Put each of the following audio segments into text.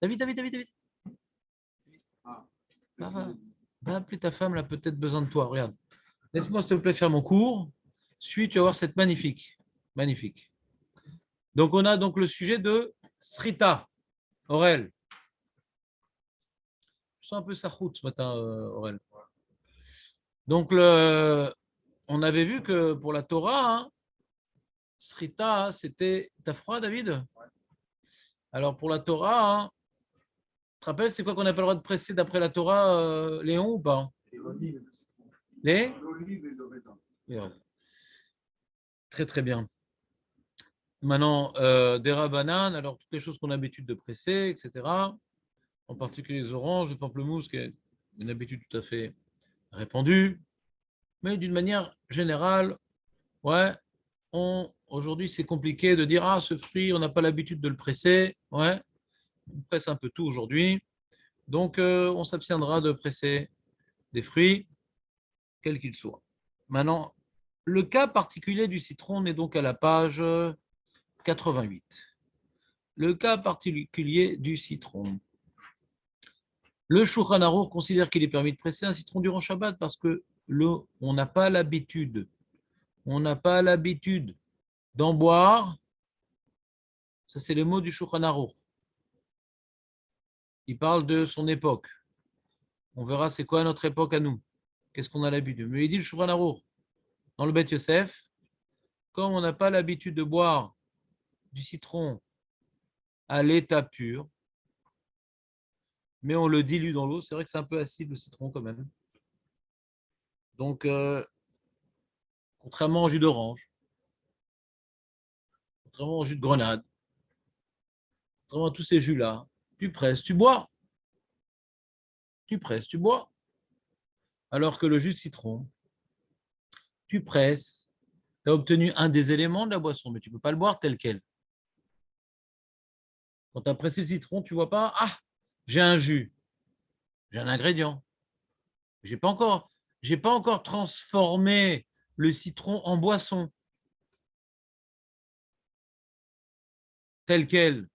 David, David, David, David. Va appeler ta femme, elle a peut-être besoin de toi. Regarde. Laisse-moi, s'il te plaît, faire mon cours. Suis, tu vas voir cette magnifique. Magnifique. Donc, on a donc le sujet de Srita. Aurel. Je sens un peu sa route ce matin, Aurel. Donc, on avait vu que pour la Torah, hein, Srita, c'était. T'as froid, David? Alors, pour la Torah, hein, tu te rappelles, c'est quoi qu'on n'a pas le droit de presser d'après la Torah, Léon, ou pas? Les Très, très bien. Maintenant, des bananes, alors toutes les choses qu'on a l'habitude de presser, etc. En particulier les oranges, le pamplemousse, qui est une habitude tout à fait répandue. Mais d'une manière générale, ouais, aujourd'hui, c'est compliqué de dire, ah, ce fruit, on n'a pas l'habitude de le presser. Ouais, on presse un peu tout aujourd'hui. Donc, on s'abstiendra de presser des fruits, quels qu'ils soient. Maintenant, le cas particulier du citron est donc à la page 88. Le cas particulier du citron. Le Shulchan Aruch considère qu'il est permis de presser un citron durant Shabbat parce que on n'a pas l'habitude, d'en boire. Ça, c'est les mots du Shulchan Aruch. Il parle de son époque. On verra c'est quoi notre époque à nous. Qu'est-ce qu'on a l'habitude. Mais il dit le Shulchan Aruch dans le Beth Yosef, comme on n'a pas l'habitude de boire du citron à l'état pur, mais on le dilue dans l'eau, c'est vrai que c'est un peu acide le citron quand même. Donc, contrairement au jus d'orange, contrairement au jus de grenade, contrairement à tous ces jus-là, tu presses, tu bois. Tu presses, tu bois. Alors que le jus de citron, tu presses, tu as obtenu un des éléments de la boisson, mais tu ne peux pas le boire tel quel. Quand tu as pressé le citron, tu ne vois pas, ah, j'ai un jus, j'ai un ingrédient. Je n'ai pas encore transformé le citron en boisson tel quel.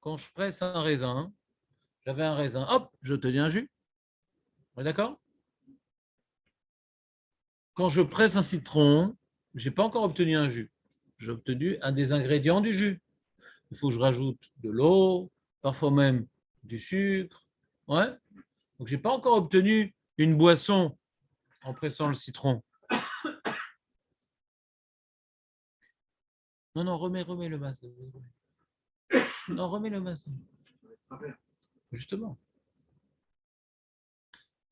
Quand je presse un raisin, j'avais un raisin, hop, j'ai obtenu un jus. On est d'accord? Quand je presse un citron, je n'ai pas encore obtenu un jus. J'ai obtenu un des ingrédients du jus. Il faut que je rajoute de l'eau, parfois même du sucre. Ouais. Donc, je n'ai pas encore obtenu une boisson en pressant le citron. Non, non, remets le masque. Non, remets le masque. Justement.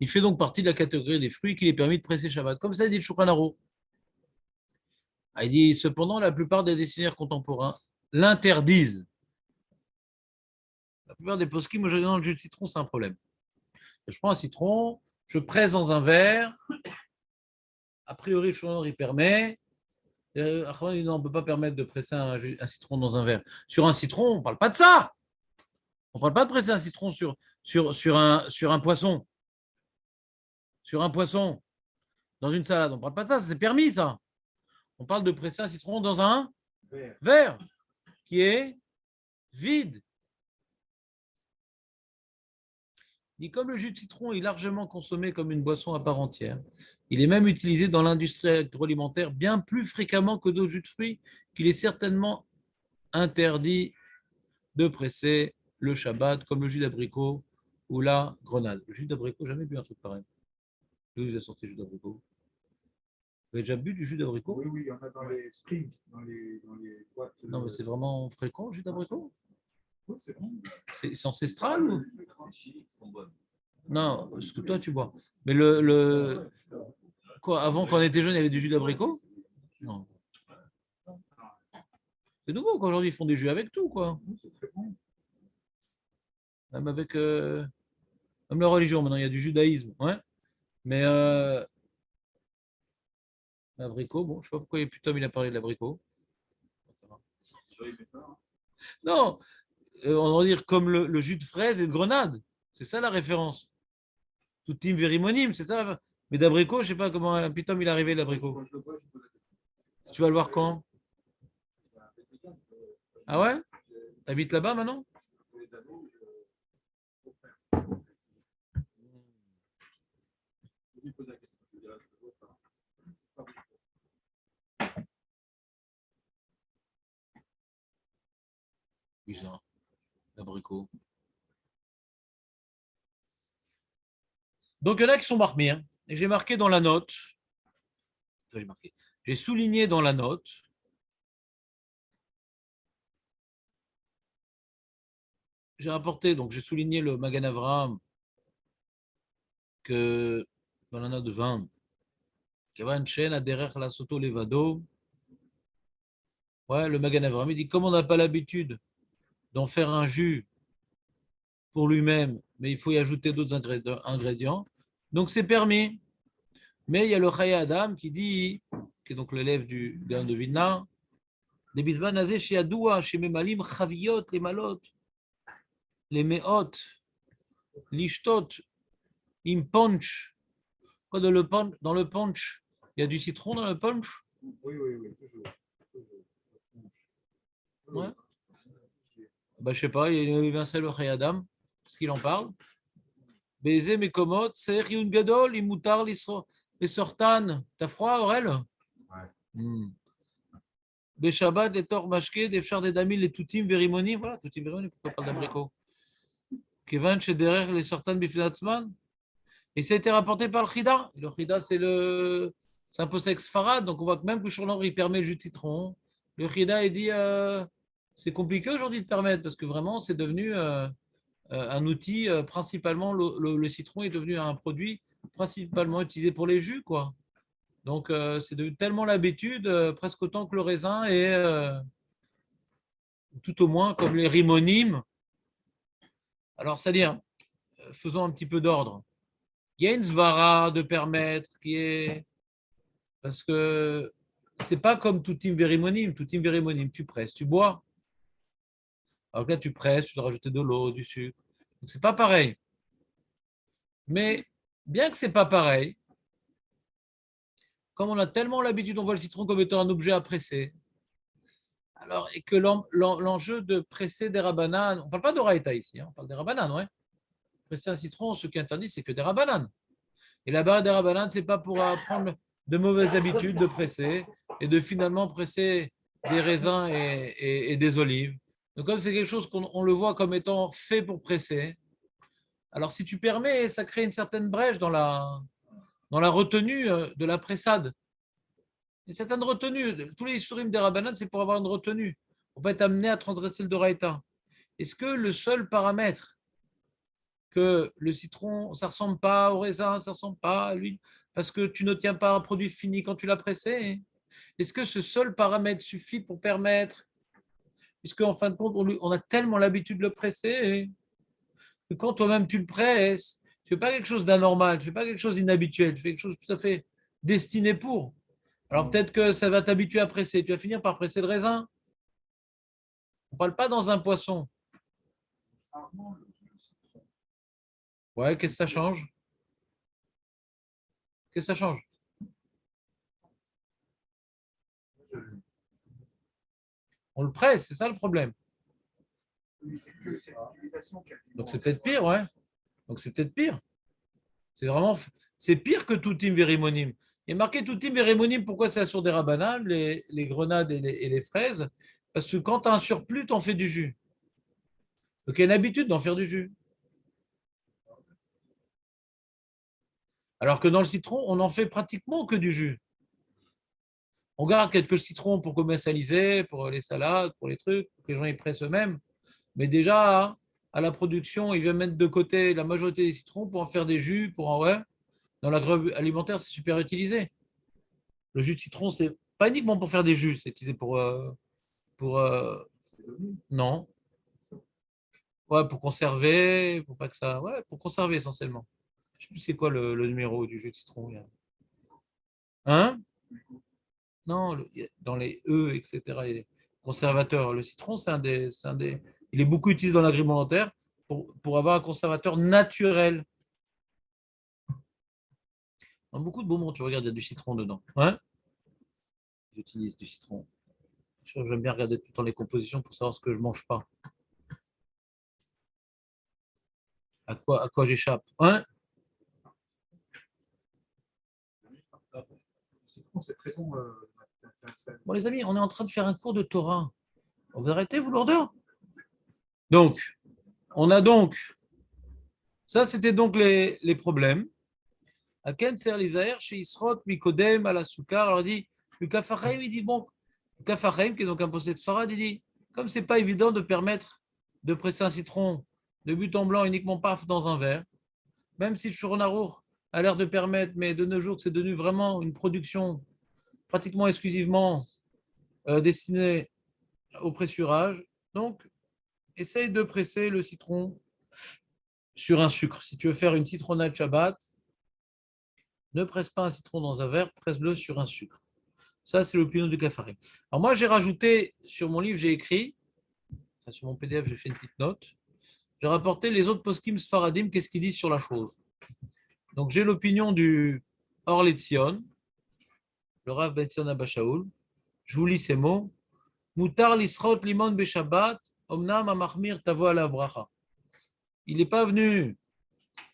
Il fait donc partie de la catégorie des fruits qu'il est permis de presser Shabbat. Comme ça dit le Shulchan Aruch. Il dit, cependant, la plupart des dessinaires contemporains l'interdisent. La plupart des poskim, moi, dans le jus de citron, c'est un problème. Je prends un citron, je presse dans un verre. A priori, le Shulchan Aruch, il permet. On ne peut pas permettre de presser un citron dans un verre. Sur un citron, on ne parle pas de ça. On ne parle pas de presser un citron sur un poisson. Sur un poisson, dans une salade. On ne parle pas de ça, c'est permis ça. On parle de presser un citron dans un verre qui est vide. Dit comme le jus de citron est largement consommé comme une boisson à part entière, il est même utilisé dans l'industrie agroalimentaire bien plus fréquemment que d'autres jus de fruits, qu'il est certainement interdit de presser le Shabbat, comme le jus d'abricot ou la grenade. Le jus d'abricot, jamais bu un truc pareil. D'où vous avez sorti le jus d'abricot? Vous avez déjà bu du jus d'abricot? Oui, oui, il y en a dans les sprints, dans les boîtes. Non, mais c'est vraiment fréquent le jus d'abricot? Oui, c'est bon. C'est ancestral ou? Bonnes. Non, ce que toi tu bois. Mais quoi, avant quand on était jeune, il y avait du jus d'abricot? Non. C'est nouveau qu'aujourd'hui ils font des jus avec tout, quoi. C'est très bon. Même avec même la religion, maintenant il y a du judaïsme, ouais. Mais l'abricot, bon, je sais pas pourquoi putain il a parlé de l'abricot. Non, on va dire comme le jus de fraise et de grenade. C'est ça la référence. Tout team vérimonyme, c'est ça. Mais d'abricot, je sais pas comment un putain il est arrivé l'abricot. Tu vas le voir quand? Ah ouais? T'habites là-bas maintenant? anneaux, je faire. Je lui pose la question. Je lui dis, ah, je vois pas. Pas beaucoup. Bizarre. L'abricot. Donc, il y en a qui sont marqués. Hein. Et j'ai marqué dans la note. Enfin, j'ai souligné dans la note. J'ai rapporté, donc j'ai souligné le Magan Avraham que dans la note 20, Kevan Shen Aderer la Soto Levado. Ouais, le Magan Avraham, il dit comme on n'a pas l'habitude d'en faire un jus pour lui-même, mais il faut y ajouter d'autres ingrédients. Donc c'est permis. Mais il y a le Chaya Adam qui dit, qui est donc l'élève du Gaon de Vilna, des bisban nazé chez Adoua, chez Memalim, Chaviyot, les malot, les meot, l'ishtot, im punch. Quoi dans le punch? Il y a du citron dans le punch? Oui, oui, oui, toujours. Ouais. Bah, je sais pas, il y a Vincent le Chayadam, parce qu'il en parle. Baiser mes commodes, c'est Rioun Gadol, Imoutar, les sortanes. T'as froid, Aurel? Ouais. Des Shabbat, des Tor Mashke, des Fchar des Damil, les Toutim, Verimoni. Voilà, Toutim, Verimoni, pourquoi pas d'abricot? Kevan, chez derrière les sortanes, Bifinatzman. Et ça a été rapporté par le Chida. Le Chida, c'est un peu sexe farad, donc on voit que même que Shurlor, il permet le jus de citron. Le Chida, il dit c'est compliqué aujourd'hui de permettre parce que vraiment, c'est devenu un outil principalement. Le citron est devenu un produit principalement utilisé pour les jus, quoi. Donc, c'est devenu tellement l'habitude, presque autant que le raisin et tout au moins comme les rimonimes. Alors, c'est-à-dire, faisons un petit peu d'ordre. Il y a une svara de permettre qui est. Parce que c'est pas comme tout team vérimonim. Tout team vérimonim, tu presses, tu bois. Alors que là, tu presses, tu dois rajouter de l'eau, du sucre. Donc, c'est pas pareil. Mais bien que c'est pas pareil, comme on a tellement l'habitude, on voit le citron comme étant un objet à presser. Alors, et que l'enjeu de presser des rabananes, on ne parle pas de raïta ici, hein, on parle des rabananes, ouais. Presser un citron, ce qui est interdit, c'est que des rabananes. Et là-bas, des rabananes, c'est pas pour apprendre de mauvaises habitudes de presser et de finalement presser des raisins et des olives. Donc, comme c'est quelque chose qu'on le voit comme étant fait pour presser, alors si tu permets, ça crée une certaine brèche dans la retenue de la pressade. Une certaine retenue. Tous les sourim des rabananes, c'est pour avoir une retenue. On peut être amené à transgresser le doraïta. Est-ce que le seul paramètre que le citron, ça ne ressemble pas au raisin, ça ne ressemble pas à l'huile, parce que tu ne tiens pas un produit fini quand tu l'as pressé? Est-ce que ce seul paramètre suffit pour permettre, puisque en fin de compte, on a tellement l'habitude de le presser, que quand toi-même tu le presses, tu ne fais pas quelque chose d'anormal, tu ne fais pas quelque chose d'inhabituel, tu fais quelque chose tout à fait destiné pour. Alors peut-être que ça va t'habituer à presser, tu vas finir par presser le raisin. On ne parle pas dans un poisson. Ouais, qu'est-ce que ça change? Qu'est-ce que ça change? On le presse, c'est ça le problème. Oui, c'est que c'est l'utilisation quasiment. Donc c'est peut-être pire, ouais. Donc c'est peut-être pire. C'est vraiment, c'est pire que tout team vérimonim. Il est marqué tout team vérimonim, pourquoi c'est sur des rabananes, les grenades et les fraises? Parce que quand tu as un surplus, tu en fais du jus. Donc il y a une habitude d'en faire du jus. Alors que dans le citron, on n'en fait pratiquement que du jus. On garde quelques citrons pour commercialiser, pour les salades, pour les trucs, pour que les gens y pressent eux-mêmes. Mais déjà, à la production, ils viennent mettre de côté la majorité des citrons pour en faire des jus. Ouais, dans l'agroalimentaire, c'est super utilisé. Le jus de citron, c'est pas uniquement pour faire des jus, c'est utilisé pour non. Ouais, pour conserver, pour pas que ça. Ouais, pour conserver essentiellement. Je sais plus c'est quoi le numéro du jus de citron. Hein? Non, dans les E, etc. Les conservateurs. Le citron, il est beaucoup utilisé dans l'agroalimentaire pour avoir un conservateur naturel. Dans beaucoup de bonbons, tu regardes, il y a du citron dedans. Ouais. J'utilise du citron. J'aime bien regarder tout le temps les compositions pour savoir ce que je mange pas. À quoi j'échappe? Hein? C'est très bon. Bon, les amis, on est en train de faire un cours de Torah. Vous arrêtez, vous, lourdeur? Donc, on a donc, ça c'était donc les problèmes. Aken ser lizaer chez Isrot, Mikodem, à la Soukar. Alors il dit, le Kafachaim, il dit, bon, le Kafachaim, qui est donc un possède de Farad, il dit, comme c'est pas évident de permettre de presser un citron de but en blanc uniquement paf dans un verre, même si le Shulchan Aruch a l'air de permettre, mais de nos jours, c'est devenu vraiment une production pratiquement exclusivement destinée au pressurage. Donc, essaye de presser le citron sur un sucre. Si tu veux faire une citronnade Shabbat, ne presse pas un citron dans un verre, presse-le sur un sucre. Ça, c'est l'opinion du Kafarim. Alors moi, j'ai rajouté sur mon livre, j'ai écrit, sur mon PDF, j'ai fait une petite note, j'ai rapporté les autres poskim Sfaradim, qu'est-ce qu'ils disent sur la chose. Donc j'ai l'opinion du Or Letzion, le Rav Ben Tzion Abba Shaul. Je vous lis ces mots. Mutar lisrot limon beshabbat, omnam amachmir tavo ala bracha. Il n'est pas venu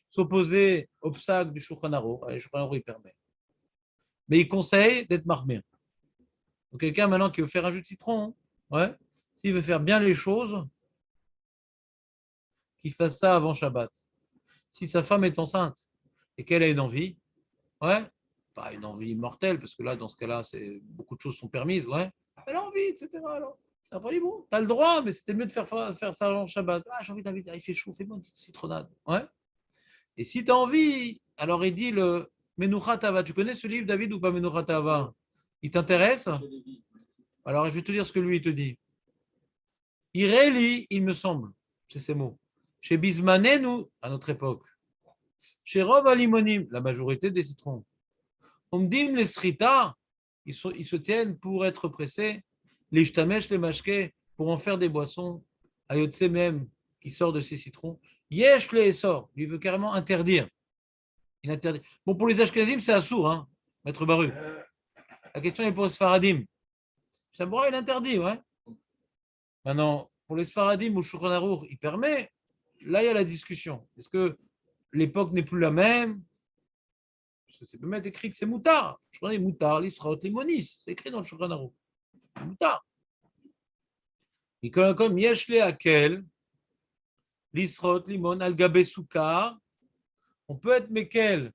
s'opposer au psak du Shulchan Aruch. Le Shulchan Aruch, il permet. Mais il conseille d'être mahmir. Donc quelqu'un maintenant qui veut faire un jus de citron, ouais, s'il veut faire bien les choses, qu'il fasse ça avant Shabbat. Si sa femme est enceinte et qu'elle a une envie, ouais, pas une envie mortelle, parce que là, dans ce cas-là, beaucoup de choses sont permises, ouais, elle a envie, etc. Alors, après, dit, bon, t'as le droit, mais c'était mieux de faire ça avant Shabbat. Ah, j'ai envie d'inviter, il fait chaud, fais-moi une petite citronnade, ouais. Et si tu as envie, alors il dit le Menuchat Tava. Tu connais ce livre, David, ou pas Menuchat Tava? Il t'intéresse? Alors, je vais te dire ce que lui, il te dit. Ireli, il me semble, c'est ces mots. Chez Bismanenu, à notre époque. Chez Rov Alimonim, la majorité des citrons. Omdim les srita, ils se tiennent pour être pressés. Les shtamesh, les mashke, pour en faire des boissons. Ayotse même, qui sort de ces citrons. Yesh le sort, il veut carrément interdire. Il interdit. Bon, pour les Ashkenazim, c'est assourd, hein, maître Baru. La question est pour les Sfaradim. Sabra, il interdit, ouais. Maintenant, pour les Sfaradim ou Shulchan Aruch, il permet. Là, il y a la discussion. Est-ce que l'époque n'est plus la même? Parce que c'est peut mettre écrit que c'est Moutar. Je connais Moutar, l'Israot, Limonis. C'est écrit dans le Shulchan Aruch. Moutar. Et comme Yeshle Akel, l'Israot, Limon, Al-Gabé Soukar, on peut être Mekel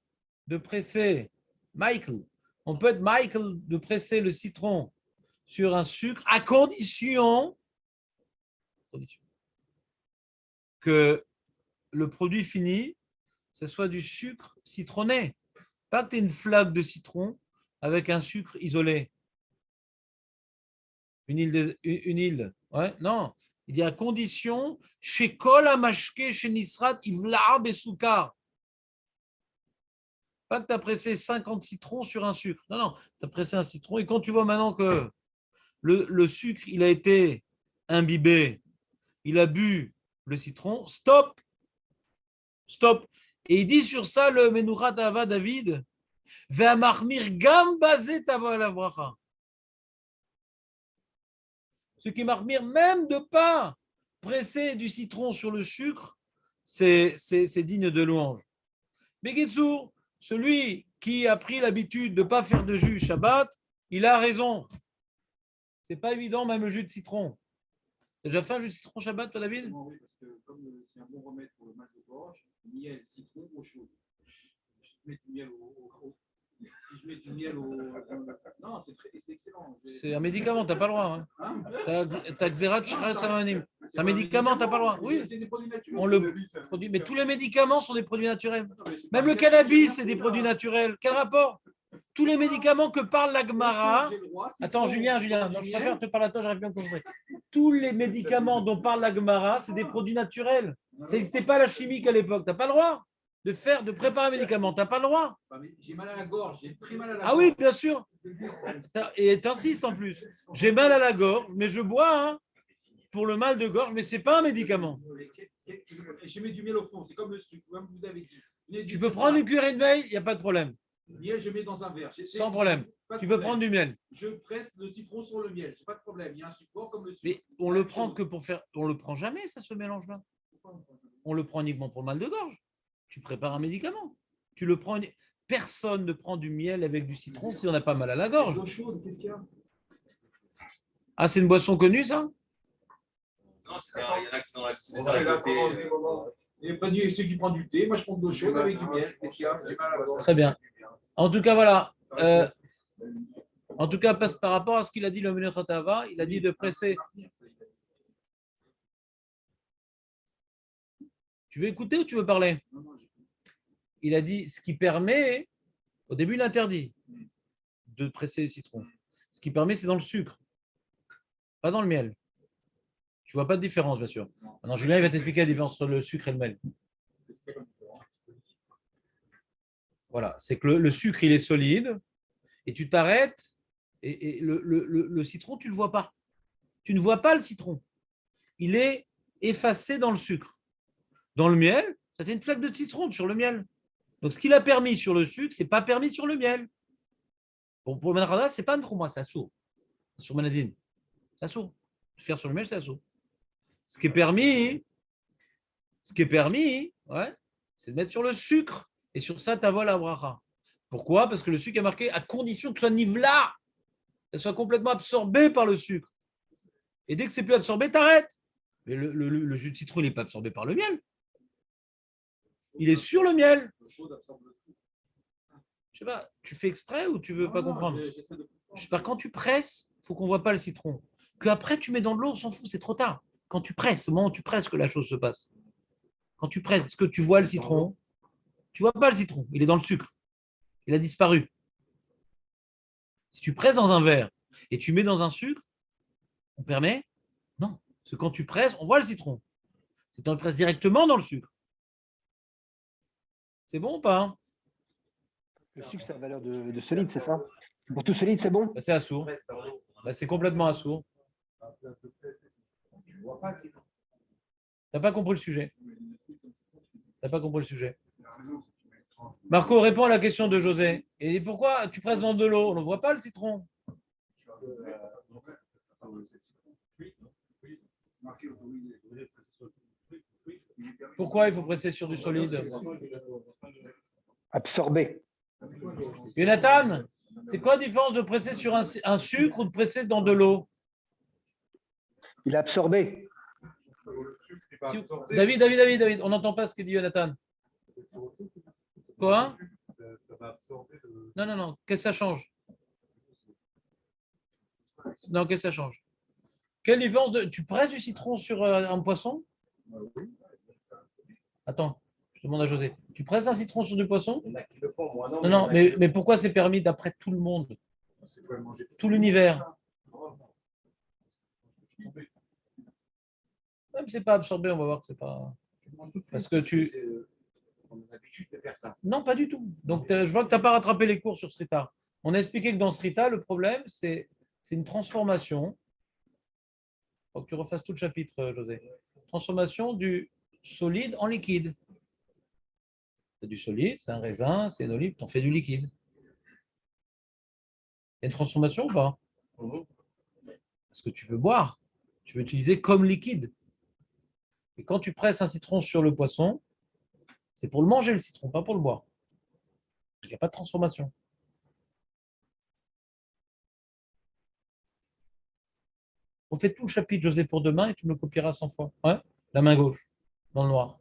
de presser, Michael, on peut être Michael de presser le citron sur un sucre à condition que le produit fini, ce soit du sucre citronné. Pas que tu aies une flaque de citron avec un sucre isolé. Une île. Ouais, non. Il y a condition chez Kol Amashke, chez Nisrat, Ivlaar Besoukar. Pas que tu as pressé 50 citrons sur un sucre. Non, non. Tu as pressé un citron et quand tu vois maintenant que le sucre, il a été imbibé, il a bu le citron, stop. Stop. Et il dit sur ça le Menuchat Ava David, Ve'amarmir gam bazé tava la bracha. Ce qui marmire, même de pas presser du citron sur le sucre, c'est digne de louange. Mais Getsou, celui qui a pris l'habitude de ne pas faire de jus Shabbat, il a raison. C'est pas évident, même le jus de citron. Tu as déjà fait un jus de citron Shabbat, toi, David? Oui, parce que comme c'est un bon remède pour le mal de gorge, miel, citron, eau chaude. Je mets du miel si je mets du miel au. Non, c'est excellent. C'est un médicament, tu n'as pas le droit. Hein. Tu as Xerat Shra Samanim. C'est un médicament, tu n'as pas le droit. Oui, c'est des produits naturels. On le produit, mais tous les médicaments sont des produits naturels. Même le cannabis, c'est des produits naturels. Quel rapport? Tous les médicaments que parle la Gemara. Attends, Julien, non, je préfère te parler à toi, j'arrive bien à comprendre. Tous les médicaments dont parle la Gemara, c'est des produits naturels. Ça n'existait pas la chimique à l'époque. Tu n'as pas le droit de préparer un médicament. Tu n'as pas le droit. J'ai mal à la gorge, j'ai très mal à la gorge. Ah oui, bien sûr. Et tu insistes en plus. J'ai mal à la gorge, mais je bois pour le mal de gorge, mais ce n'est pas un médicament. Je mets du miel au fond, c'est comme le sucre, comme vous avez dit. Tu peux prendre une cuillerée de miel, il n'y a pas de problème. Miel, je mets dans un verre. Sans problème. Tu peux prendre du miel. Je presse le citron sur le miel, j'ai pas de problème. Il y a un support comme le sucre. Mais on le prend que pour faire. On le prend jamais, ça, ce mélange-là. On le prend uniquement pour le mal de gorge. Tu prépares un médicament. Tu le prends. Personne ne prend du miel avec du citron si on n'a pas mal à la gorge. L'eau chaude, qu'est-ce qu'il y a? Ah, c'est une boisson connue, ça? Non, il y en a qui sont C'est là comment on dit, moment. Il y a ceux qui prennent du thé, moi je prends de l'eau chaude avec du miel. Qu'est-ce qu'il y a? J'ai mal à la gorge. Très bien. En tout cas, voilà. En tout cas, par rapport à ce qu'il a dit le Menachem Hatava, il a dit de presser. Tu veux écouter ou tu veux parler? Il a dit ce qui permet, au début il interdit de presser le citron. Ce qui permet, c'est dans le sucre, pas dans le miel. Tu vois pas de différence, bien sûr. Maintenant, Julien, il va t'expliquer la différence entre le sucre et le miel. Voilà, c'est que le sucre, il est solide, et tu t'arrêtes, et le citron, tu ne le vois pas. Tu ne vois pas le citron. Il est effacé dans le sucre. Dans le miel, ça fait une flaque de citron sur le miel. Donc, ce qu'il a permis sur le sucre, ce n'est pas permis sur le miel. Bon, pour le manachada, ce n'est pas un trouma, ça sourd. Sur manadine, ça sourd. Faire sur le miel, ça sourd. Ce qui est permis, ouais, c'est de mettre sur le sucre. Et sur ça, tu as la bracha. Pourquoi? Parce que le sucre est marqué à condition que ce soit nivela, qu'elle soit complètement absorbée par le sucre. Et dès que c'est plus absorbé, t'arrêtes. Mais le jus de citron, il n'est pas absorbé par le miel. Il est sur le miel. Je sais pas, tu fais exprès ou tu veux pas comprendre? Je sais pas, quand tu presses, il faut qu'on voit pas le citron. Que après tu mets dans de l'eau, on s'en fout, c'est trop tard. Quand tu presses, au moment où tu presses que la chose se passe. Quand tu presses, est-ce que tu vois le citron? Tu vois pas le citron, il est dans le sucre. Il a disparu. Si tu presses dans un verre et tu mets dans un sucre, on permet? Non. Parce que quand tu presses, on voit le citron. C'est quand tu presses directement dans le sucre. C'est bon ou pas hein? Le sucre, c'est la valeur de solide, c'est ça? Pour tout solide, c'est bon? Bah, c'est assourd. Bah, c'est complètement assourd. Tu n'as pas compris le sujet. Tu n'as pas compris le sujet. Marco, réponds à la question de José. Et pourquoi tu presses dans de l'eau? On ne voit pas le citron. Pourquoi il faut presser sur du solide? Absorbé. Jonathan, c'est quoi la différence de presser sur un sucre ou de presser dans de l'eau? Il est absorbé. David, on n'entend pas ce que dit Jonathan. Quoi? Non. Qu'est-ce que ça change? Non, qu'est-ce que ça change? Quelle différence de. Tu presses du citron sur un poisson? Attends, je demande à José. Tu presses un citron sur du poisson? Non, mais pourquoi c'est permis d'après tout le monde? Tout l'univers? Même si c'est pas absorbé, on va voir que c'est pas. Parce que tu. On a l'habitude de faire ça. Non, pas du tout. Donc, je vois que tu n'as pas rattrapé les cours sur Srita. On a expliqué que dans Srita, le problème, c'est une transformation. Il faut que tu refasses tout le chapitre, José. Transformation du solide en liquide. C'est du solide, c'est un raisin, c'est une olive, tu en fais du liquide. Il y a une transformation ou pas? Parce que tu veux boire. Tu veux utiliser comme liquide. Et quand tu presses un citron sur le poisson, c'est pour le manger, le citron, pas pour le boire. Il n'y a pas de transformation. On fait tout le chapitre, José, pour demain et tu me le copieras 100 fois. Ouais, la main gauche, dans le noir.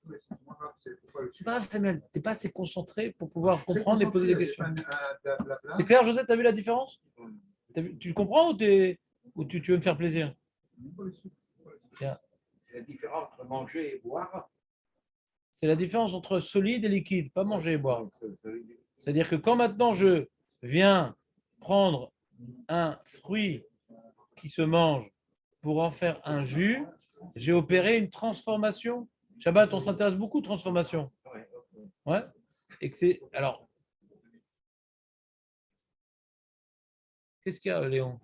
C'est pas grave, Samuel. Tu n'es pas assez concentré pour pouvoir comprendre et poser des questions. C'est clair, José, tu as vu la différence? Tu comprends ou tu veux me faire plaisir? C'est la différence entre manger et boire. C'est la différence entre solide et liquide, pas manger et boire. C'est-à-dire que quand maintenant je viens prendre un fruit qui se mange pour en faire un jus, j'ai opéré une transformation. Shabbat, on s'intéresse beaucoup aux transformations. Ouais. Et que c'est. Alors. Qu'est-ce qu'il y a, Léon?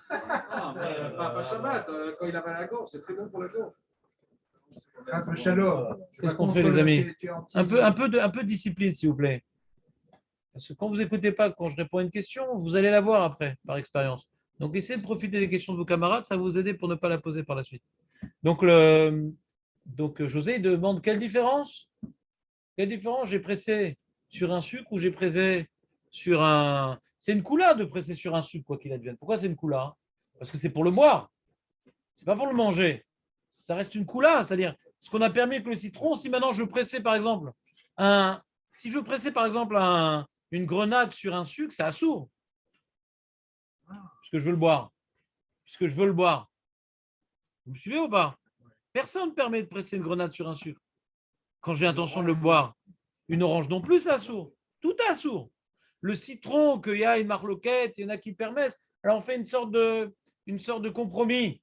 Pas Shabbat, quand il a mal à la gorge, c'est très bon pour la gorge. Qu'est-ce qu'on fait, les amis? Un peu de discipline, s'il vous plaît. Parce que quand vous n'écoutez pas, quand je réponds à une question, vous allez la voir après, par expérience. Donc, essayez de profiter des questions de vos camarades, ça va vous aider pour ne pas la poser par la suite. Donc, José il demande quelle différence? Quelle différence j'ai pressé sur un sucre ou j'ai pressé sur un. C'est une coula de presser sur un sucre, quoi qu'il advienne. Pourquoi c'est une coula? Parce que c'est pour le boire, c'est pas pour le manger. Ça reste une coula, c'est-à-dire ce qu'on a permis avec le citron. Si maintenant je pressais par exemple si je pressais par exemple une grenade sur un sucre, c'est assourd, puisque je veux le boire. Puisque je veux le boire. Vous me suivez ou pas? Personne ne permet de presser une grenade sur un sucre quand j'ai l'intention de le boire. Une orange non plus, c'est assourd. Tout est assourd. Le citron, qu'il y a une marloquette, il y en a qui permettent. Alors on fait une sorte de compromis.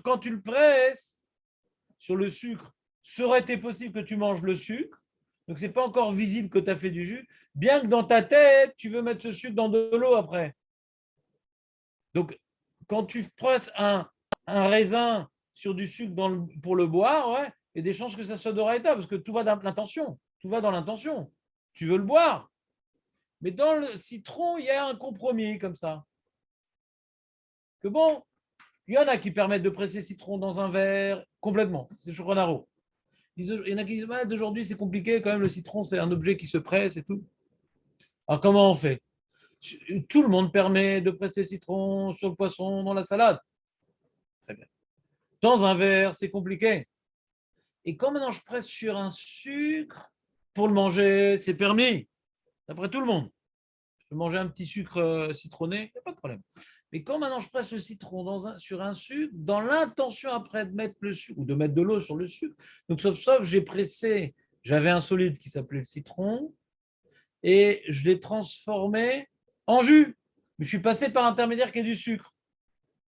Quand tu le presses sur le sucre, ça aurait été possible que tu manges le sucre. Donc, ce n'est pas encore visible que tu as fait du jus, bien que dans ta tête, tu veux mettre ce sucre dans de l'eau après. Donc, quand tu presses un raisin sur du sucre pour le boire, ouais, il y a des chances que ça soit d'oreilleta, parce que tout va dans l'intention. Tout va dans l'intention. Tu veux le boire. Mais dans le citron, il y a un compromis comme ça. Que bon, il y en a qui permettent de presser le citron dans un verre complètement. C'est Choucronaro. Il y en a qui disent d'aujourd'hui c'est compliqué quand même, le citron c'est un objet qui se presse et tout. Alors comment on fait? Tout le monde permet de presser le citron sur le poisson, dans la salade. Très bien. Dans un verre, c'est compliqué. Et quand maintenant je presse sur un sucre, pour le manger, c'est permis. D'après tout le monde. Je peux manger un petit sucre citronné, il n'y a pas de problème. Mais quand maintenant je presse le citron sur un sucre, dans l'intention après de mettre le sucre ou de mettre de l'eau sur le sucre, donc sauf j'ai pressé, j'avais un solide qui s'appelait le citron et je l'ai transformé en jus. Mais je suis passé par intermédiaire qui est du sucre.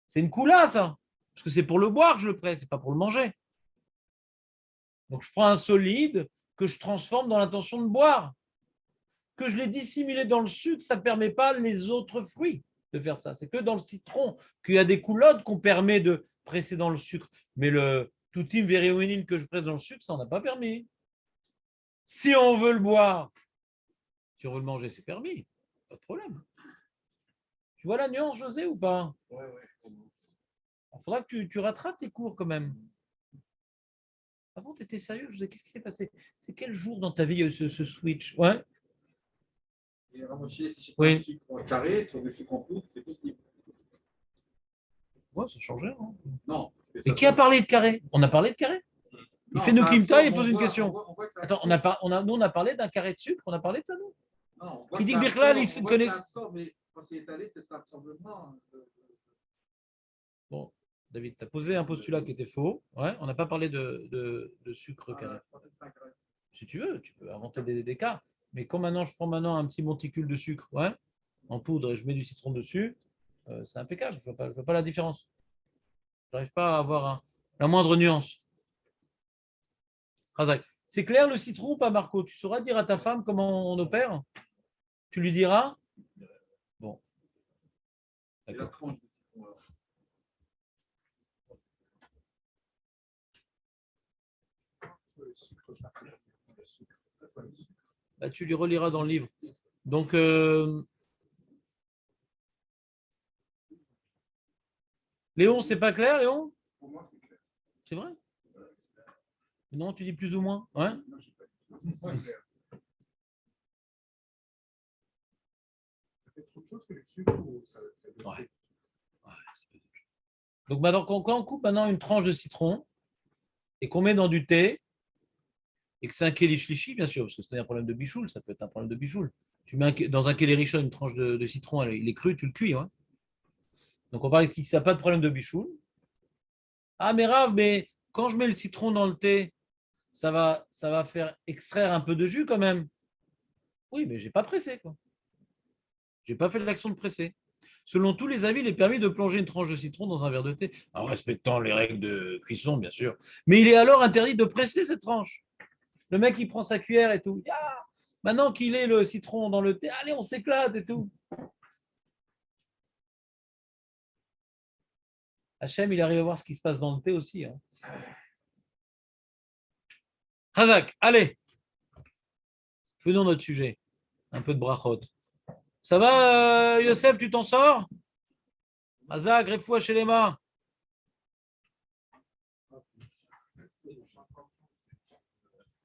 C'est une coula, ça. Parce que c'est pour le boire que je le presse, c'est pas pour le manger. Donc je prends un solide que je transforme dans l'intention de boire. Que je l'ai dissimulé dans le sucre, ça ne permet pas les autres fruits de faire ça. C'est que dans le citron qu'il y a des coulottes qu'on permet de presser dans le sucre. Mais le toutim véréoïnine que je presse dans le sucre, ça n'en a pas permis. Si on veut le boire, si on veut le manger, c'est permis. Pas de problème. Tu vois la nuance, José, ou pas? Ouais. Il faudra que tu rattrapes tes cours quand même. Avant, tu étais sérieux, José? Qu'est-ce qui s'est passé? C'est quel jour dans ta vie il y a eu ce switch? Ouais. Et ramocher, si je prends Oui. un sucre en carré sur du sucre en poudre, c'est possible. Ouais, ça changeait. Hein. Non. Et qui a parlé de carré? On a parlé de carré? Il fait nos kimta et pose une question. Attends, nous, on a parlé d'un carré de sucre, on a parlé de ça, nous? Non, Qui dit que Birklal, il connaît. Mais quand c'est étalé, peut-être ça absorbe moins. Bon, David, tu as posé un postulat qui était faux. Ouais, on n'a pas parlé de sucre carré. Si tu veux, tu peux inventer des cas. Mais quand maintenant, je prends un petit monticule de sucre ouais, en poudre et je mets du citron dessus, c'est impeccable. Je ne vois pas la différence. Je n'arrive pas à avoir la moindre nuance. Razak. C'est clair le citron ou pas, Marco? Tu sauras dire à ta femme comment on opère? Tu lui diras? Bon. D'accord. Bah, tu lui reliras dans le livre. Donc, Léon, c'est pas clair, Léon? Pour moi, c'est clair. C'est vrai? Non, tu dis plus ou moins? Ouais. Ça fait autre chose que le sucre ou ça Ouais. Donc maintenant, quand on coupe maintenant une tranche de citron et qu'on met dans du thé, et que c'est un kélichlichi, bien sûr, parce que c'est un problème de bichoule, ça peut être un problème de bichoule. Tu mets dans un kélirichon une tranche de citron, il est cru, tu le cuis. Hein. Donc on parle qu'il n'y a pas de problème de bichoule. Ah mais Rav, mais quand je mets le citron dans le thé, ça va faire extraire un peu de jus quand même. Oui, mais je n'ai pas pressé. Je n'ai pas fait l'action de presser. Selon tous les avis, il est permis de plonger une tranche de citron dans un verre de thé, en respectant les règles de cuisson, bien sûr. Mais il est alors interdit de presser cette tranche. Le mec, il prend sa cuillère et tout. Ah, maintenant qu'il est le citron dans le thé, allez, on s'éclate et tout. Hachem, il arrive à voir ce qui se passe dans le thé aussi. Hein. Razak, allez. Venons notre sujet. Un peu de brachot. Ça va, Youssef, tu t'en sors? Mazak, refoua chez les mains.